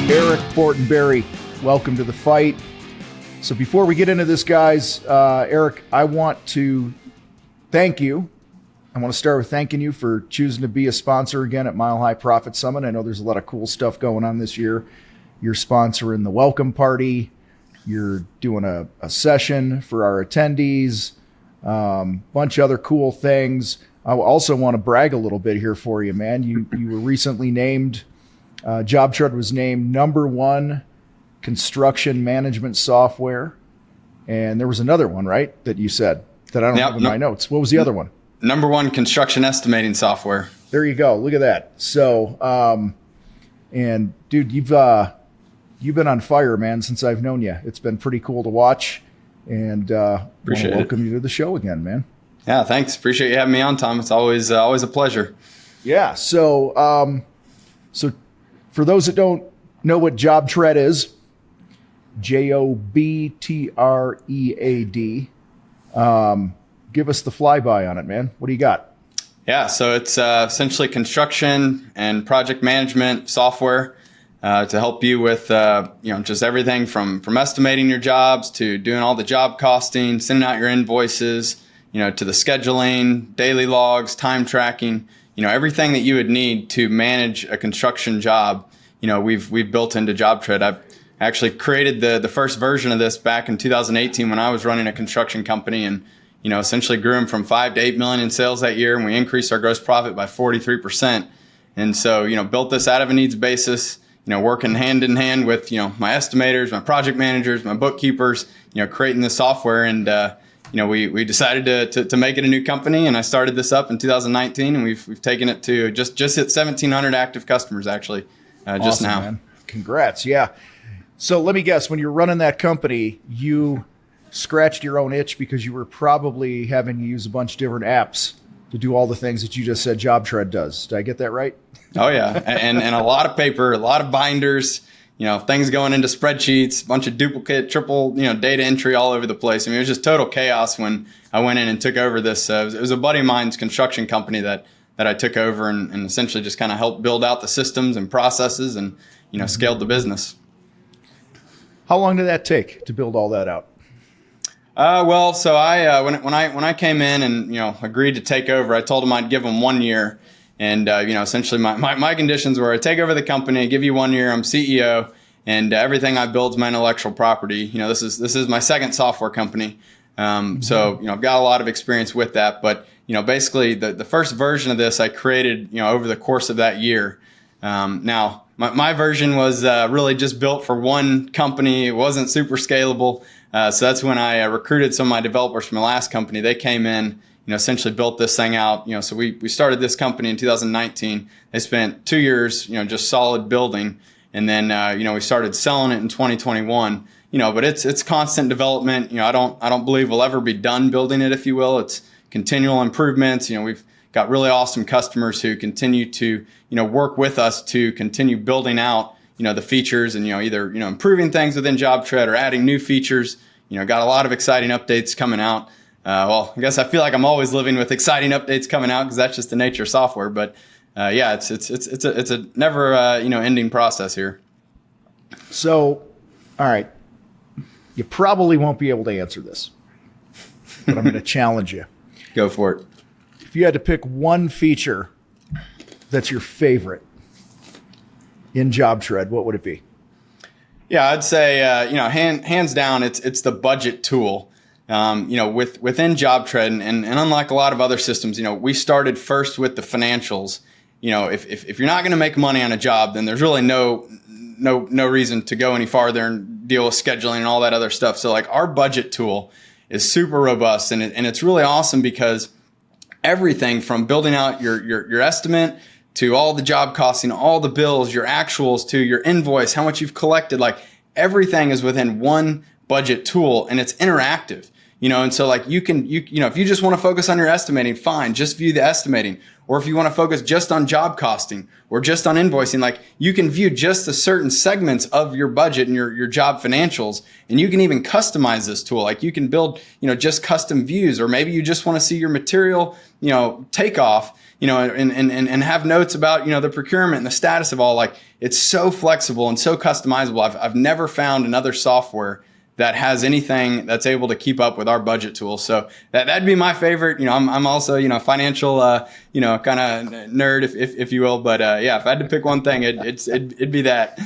Eric Fortenberry, welcome to the fight. So before we get into this, guys, Eric, I want to thank you. I want to start with thanking you for choosing to be a sponsor again at Mile High Profit Summit. I know there's a lot of cool stuff going on this year. You're sponsoring the welcome party. You're doing a session for our attendees, bunch of other cool things. I also want to brag a little bit here for you, man. You were recently named, JobTread was named #1 construction management software. And there was another one, right, that you said that I don't have in my notes. What was the other one? #1 construction estimating software. There you go. Look at that. So, and dude, you've been on fire, man, since I've known you. It's been pretty cool to watch, and appreciate it. Welcome you to the show again, man. Yeah, thanks. Appreciate you having me on, Tom. It's always a pleasure. Yeah. So, so for those that don't know what JobTread is, JobTread. Give us the flyby on it, man. What do you got? Yeah, so it's essentially construction and project management software to help you with just everything from estimating your jobs to doing all the job costing, sending out your invoices, to the scheduling, daily logs, time tracking, everything that you would need to manage a construction job. We've built into JobTread. I've actually created the first version of this back in 2018 when I was running a construction company, and essentially grew them from 5 to 8 million in sales that year, and we increased our gross profit by 43%. And so, built this out of a needs basis, working hand in hand with, my estimators, my project managers, my bookkeepers, creating this software. And, we decided to make it a new company, and I started this up in 2019, and we've taken it to just hit 1,700 active customers actually, just awesome, now. Man. Congrats. Yeah. So let me guess, when you're running that company, you scratched your own itch because you were probably having to use a bunch of different apps to do all the things that you just said JobTread does. Did I get that right? Oh yeah. And a lot of paper, a lot of binders, things going into spreadsheets, a bunch of duplicate, triple, data entry all over the place. I mean, it was just total chaos when I went in and took over this. It was a buddy of mine's construction company that I took over and essentially just kind of helped build out the systems and processes and, scaled the business. How long did that take to build all that out? So I when I came in and agreed to take over, I told them I'd give them 1 year, and essentially my conditions were I take over the company, I give you 1 year, I'm CEO, and everything I build is my intellectual property. This is my second software company, so I've got a lot of experience with that. But basically the first version of this I created over the course of that year. Now my version was really just built for one company. It wasn't super scalable. So that's when I recruited some of my developers from the last company. They came in, essentially built this thing out. So we started this company in 2019. They spent 2 years, just solid building. And then, we started selling it in 2021, but it's constant development. I don't believe we'll ever be done building it, if you will. It's continual improvements. We've got really awesome customers who continue to, work with us to continue building out the features and, either, improving things within JobTread or adding new features. Got a lot of exciting updates coming out. I guess I feel like I'm always living with exciting updates coming out because that's just the nature of software. But yeah, it's a never ending process here. So, all right, you probably won't be able to answer this, but I'm going to challenge you. Go for it. If you had to pick one feature that's your favorite in JobTread, what would it be? Yeah, I'd say, hands down, it's the budget tool. Within JobTread, and unlike a lot of other systems, we started first with the financials. If you're not going to make money on a job, then there's really no reason to go any farther and deal with scheduling and all that other stuff. So like our budget tool is super robust, and it's really awesome because everything from building out your estimate to all the job costing, all the bills, your actuals, to your invoice, how much you've collected, like everything is within one budget tool, and it's interactive. And so like you if you just want to focus on your estimating, fine, just view the estimating. Or if you want to focus just on job costing or just on invoicing, like you can view just the certain segments of your budget and your job financials. And you can even customize this tool. Like you can build, just custom views, or maybe you just want to see your material, takeoff, and have notes about, the procurement and the status of all. Like, it's so flexible and so customizable. I've never found another software that has anything that's able to keep up with our budget tools. So that'd be my favorite. I'm also, financial, kind of nerd, if you will. But if I had to pick one thing, it'd be that.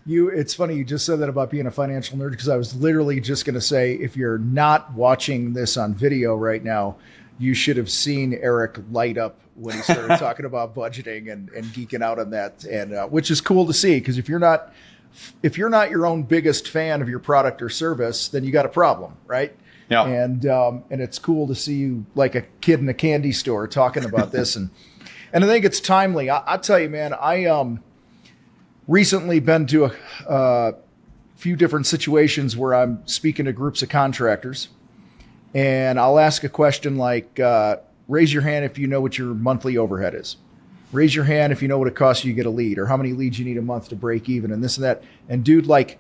It's funny you just said that about being a financial nerd, because I was literally just going to say, if you're not watching this on video right now, you should have seen Eric light up when he started talking about budgeting and geeking out on that, and which is cool to see, because if you're not your own biggest fan of your product or service, then you got a problem, right? Yeah. And it's cool to see you like a kid in a candy store talking about this, and I think it's timely. I'll tell you, man, I recently been to a few different situations where I'm speaking to groups of contractors, and I'll ask a question like, raise your hand if you know what your monthly overhead is. Raise your hand if you know what it costs you to get a lead, or how many leads you need a month to break even, and this and that. And dude, like,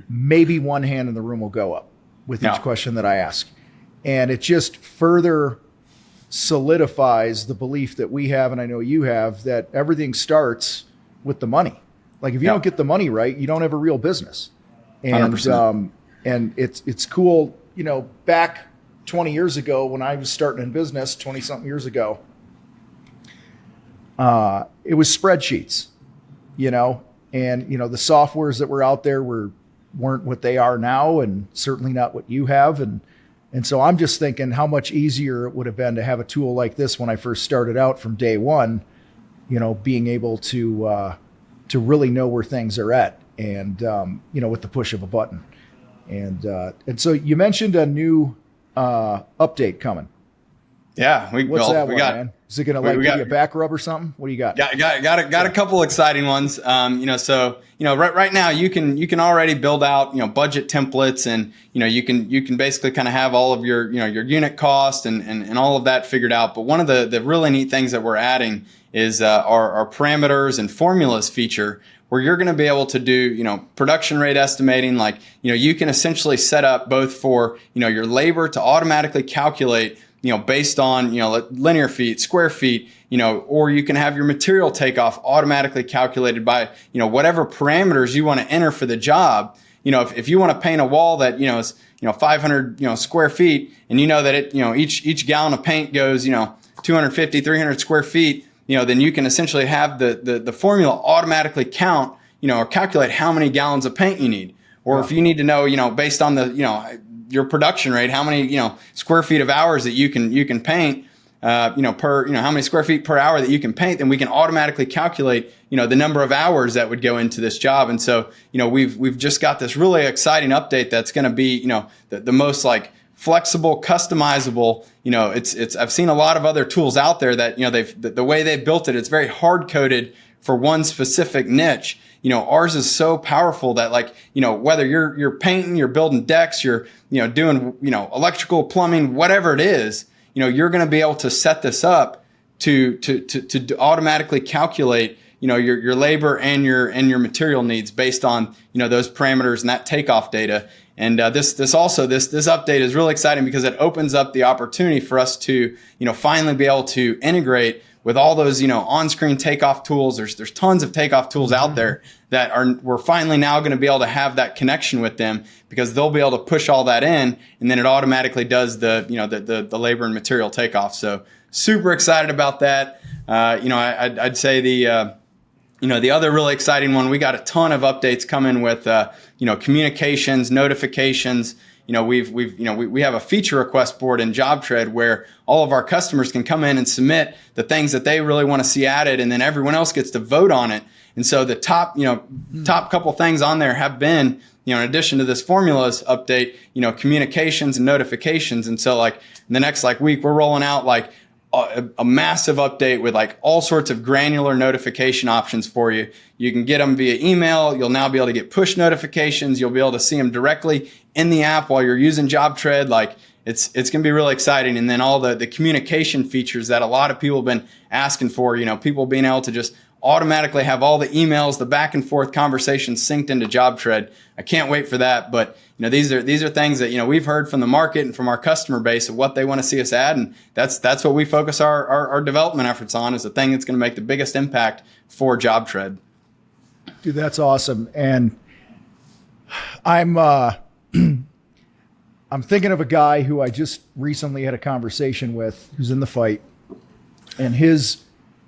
maybe one hand in the room will go up with each question that I ask. And it just further solidifies the belief that we have, and I know you have, that everything starts with the money. Like, if you don't get the money right, you don't have a real business. And 100%. And it's cool, back 20 years ago when I was starting in business, 20 something years ago, it was spreadsheets, and the softwares that were out there weren't what they are now, and certainly not what you have. And so I'm just thinking how much easier it would have been to have a tool like this when I first started out from day one, being able to really know where things are at, and, with the push of a button. And so you mentioned a new update coming. Yeah. What's that one, man? Is it going to give you a back rub or something? What do you got? Got a couple exciting ones. Right now you can already build out, budget templates, and, you can basically kind of have all of your unit cost and all of that figured out. But one of the really neat things that we're adding is our parameters and formulas feature, where you're going to be able to do, production rate estimating. Like, you can essentially set up both for, your labor to automatically calculate, based on, linear feet, square feet, or you can have your material takeoff automatically calculated by, whatever parameters you want to enter for the job. If you want to paint a wall that, is, 500, square feet, and that it, each gallon of paint goes, 250, 300 square feet, then you can essentially have the formula automatically count, or calculate how many gallons of paint you need. Or if you need to know, based on the, your production rate, how many, square feet of hours that you can paint, how many square feet per hour that you can paint, then we can automatically calculate, the number of hours that would go into this job. And so, we've just got this really exciting update that's going to be, the most like flexible, customizable. I've seen a lot of other tools out there that, the way they built it, it's very hard coded for one specific niche. Ours is so powerful that, like, whether you're painting, you're building decks, you're, doing, electrical, plumbing, whatever it is, you're going to be able to set this up to automatically calculate, your labor and your material needs based on, those parameters and that takeoff data. And this update is really exciting because it opens up the opportunity for us to, finally be able to integrate with all those, on-screen takeoff tools. There's tons of takeoff tools out there that we're finally now going to be able to have that connection with them, because they'll be able to push all that in, and then it automatically does the labor and material takeoff. So super excited about that. I'd say the other really exciting one, we got a ton of updates coming with, communications, notifications. We have a feature request board in JobTread where all of our customers can come in and submit the things that they really want to see added, and then everyone else gets to vote on it. And so the top couple things on there have been, in addition to this formulas update, communications and notifications. And so, like, in the next week, we're rolling out a massive update with all sorts of granular notification options for you. You can get them via email. You'll now be able to get push notifications. You'll be able to see them directly in the app while you're using JobTread. It's going to be really exciting. And then all the communication features that a lot of people have been asking for, people being able to just automatically have all the emails, the back and forth conversations synced into JobTread. I can't wait for that. But these are things that we've heard from the market and from our customer base of what they want to see us add, and that's what we focus our development efforts on, is the thing that's going to make the biggest impact for JobTread. Dude, that's awesome. And I'm thinking of a guy who I just recently had a conversation with, who's in the fight, and his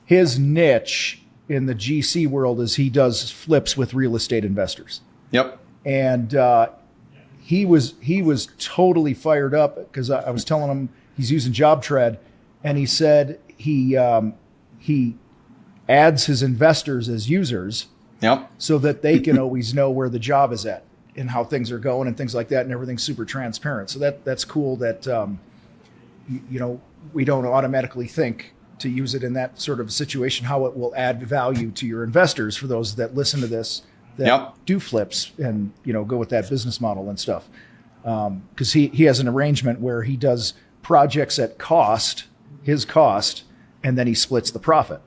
niche in the GC world is he does flips with real estate investors. Yep. And he was totally fired up because I was telling him he's using JobTread, and he said he adds his investors as users. Yep. So that they can always know where the job is at and how things are going and things like that, and everything's super transparent. So that's cool that we don't automatically think to use it in that sort of situation, how it will add value to your investors, for those that listen to this that do flips and go with that business model and stuff. Because he has an arrangement where he does projects at his cost, and then he splits the profit.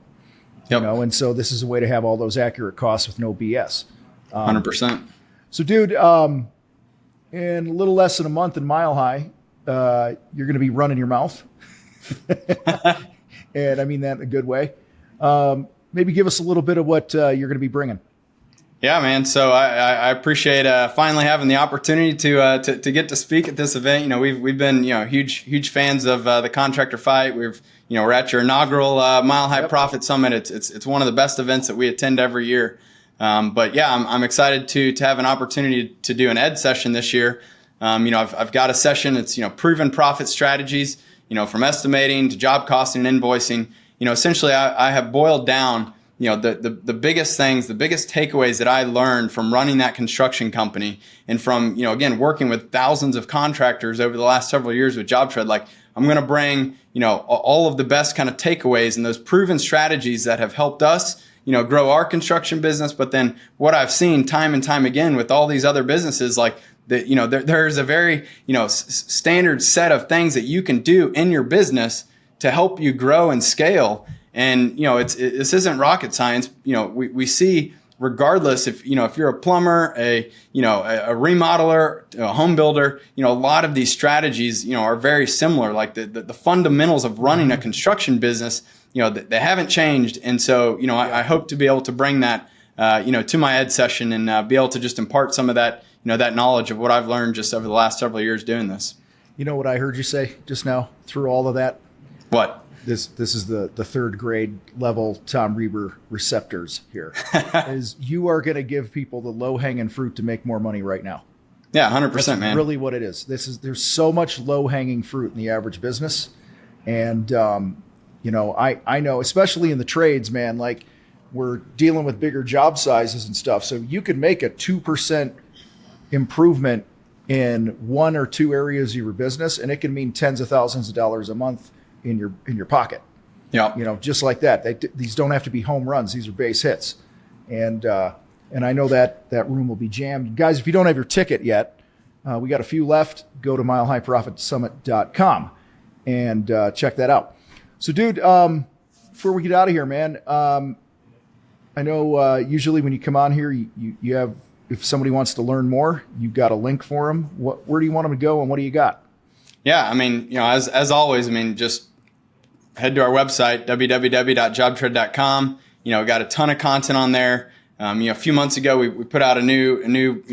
Yep. And so this is a way to have all those accurate costs with no BS. 100%. So, dude, in a little less than a month in Mile High, you're going to be running your mouth. And I mean that in a good way. Maybe give us a little bit of what you're going to be bringing. Yeah, man. So I appreciate finally having the opportunity to get to speak at this event. We've been huge fans of the Contractor Fight. We're at your inaugural Mile High Profit Summit. It's one of the best events that we attend every year. But yeah, I'm excited to have an opportunity to do an ed session this year. I've got a session. It's proven profit strategies. From estimating to job costing and invoicing. Essentially, I have boiled down the biggest things, the biggest takeaways that I learned from running that construction company, and from again working with thousands of contractors over the last several years with JobTread. Like, I'm going to bring all of the best kind of takeaways and those proven strategies that have helped us grow our construction business. But then what I've seen time and time again with all these other businesses, like there's a very standard set of things that you can do in your business to help you grow and scale. And this isn't rocket science. We see, regardless if you're a plumber, a remodeler, a home builder, a lot of these strategies are very similar. Like the fundamentals of running a construction business, they haven't changed. And so I hope to be able to bring that to my ed session and be able to just impart some of that that knowledge of what I've learned just over the last several years doing this. You know what I heard you say just now through all of that? What? This is the third grade level Tom Reber receptors here. Is you are going to give people the low hanging fruit to make more money right now. Yeah, 100%, man. That's really what it is. There's so much low hanging fruit in the average business, and I know, especially in the trades, man. Like, we're dealing with bigger job sizes and stuff, so you could make a 2% improvement in one or two areas of your business, and it can mean tens of thousands of dollars a month in your pocket. Yeah. Just like that. These don't have to be home runs. These are base hits. And I know that room will be jammed. Guys, if you don't have your ticket yet, we got a few left. Go to milehighprofitsummit.com and check that out. So, dude, before we get out of here, man, I know usually when you come on here, you have, if somebody wants to learn more, you've got a link for them. Where do you want them to go, and what do you got? Yeah, I mean, as always, I mean, just head to our website, www.jobtread.com. We got a ton of content on there. A few months ago, we put out a new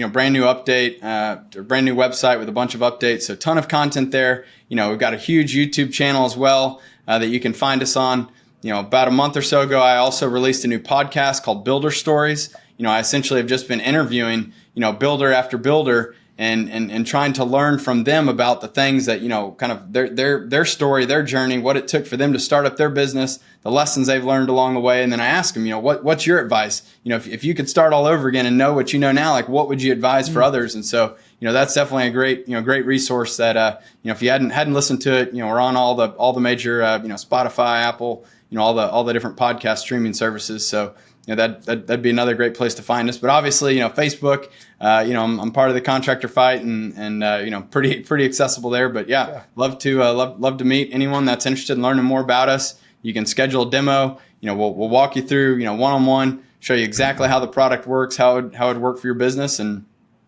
brand new update, a brand new website with a bunch of updates. So a ton of content there. We've got a huge YouTube channel as well that you can find us on. About a month or so ago, I also released a new podcast called Builder Stories. I essentially have just been interviewing, builder after builder and trying to learn from them about the things that, kind of their story, their journey, what it took for them to start up their business, the lessons they've learned along the way. And then I ask them, what's your advice? If you could start all over again and know what you know now, like, what would you advise for others? And so, that's definitely a great resource that, if you hadn't listened to it, we're on all the major, Spotify, Apple, all the different podcast streaming services. So, that'd be another great place to find us. But obviously, Facebook, I'm part of the Contractor Fight and pretty accessible there. But love to meet anyone that's interested in learning more about us. You can schedule a demo, we'll walk you through, one-on-one, show you exactly how the product works, how it work for your business. And,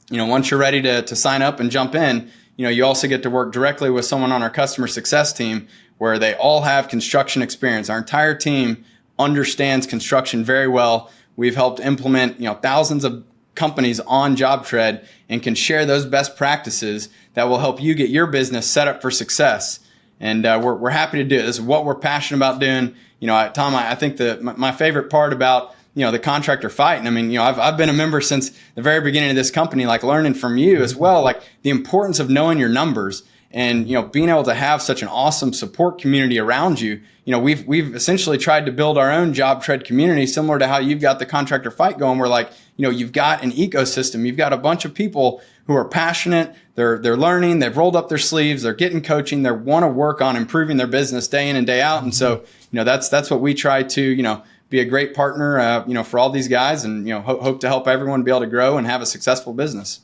once you're ready to sign up and jump in, you also get to work directly with someone on our customer success team where they all have construction experience. Our entire team understands construction very well. We've helped implement, thousands of companies on JobTread and can share those best practices that will help you get your business set up for success. And we're happy to do it. This is what we're passionate about doing. Tom, I think my favorite part about the contractor fight, and I mean, I've been a member since the very beginning of this company, like learning from you as well, like the importance of knowing your numbers and being able to have such an awesome support community around you. We've essentially tried to build our own JobTread community, similar to how you've got the contractor fight going. Where like you've got an ecosystem, you've got a bunch of people who are passionate, they're learning, they've rolled up their sleeves, they're getting coaching, they want to work on improving their business day in and day out. And so that's what we try to be a great partner for all these guys, and hope to help everyone be able to grow and have a successful business.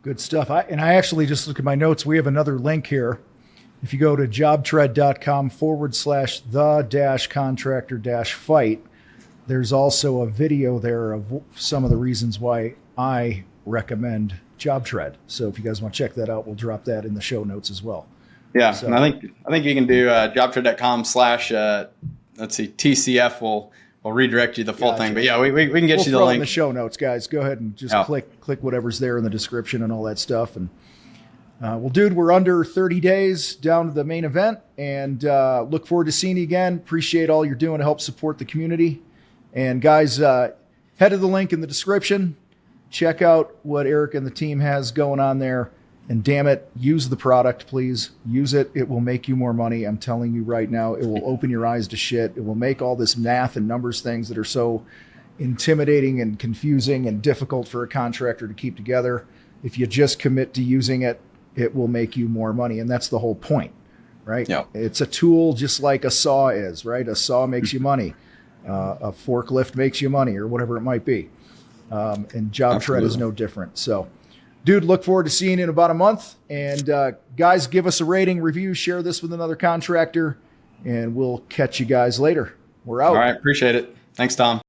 Good stuff. I actually just look at my notes. We have another link here. If you go to jobtread.com/the-contractor-fight, there's also a video there of some of the reasons why I recommend JobTread. So if you guys want to check that out, we'll drop that in the show notes as well. Yeah, so, and I think you can do jobtread.com/TCF. We'll redirect you the full thing, but yeah, we can get you the link in the show notes, guys. Go ahead and just click whatever's there in the description and all that stuff. And well, dude, we're under 30 days down to the main event, and look forward to seeing you again. Appreciate all you're doing to help support the community. And guys, head to the link in the description. Check out what Eric and the team has going on there. And damn it, use the product, please. Use it. It will make you more money. I'm telling you right now, it will open your eyes to shit. It will make all this math and numbers things that are so intimidating and confusing and difficult for a contractor to keep together. If you just commit to using it, it will make you more money. And that's the whole point, right? Yeah. It's a tool just like a saw is, right? A saw makes you money. A forklift makes you money, or whatever it might be. And JobTread is no different. So, dude, look forward to seeing you in about a month. And guys, give us a rating, review, share this with another contractor, and we'll catch you guys later. We're out. All right. Appreciate it. Thanks, Tom.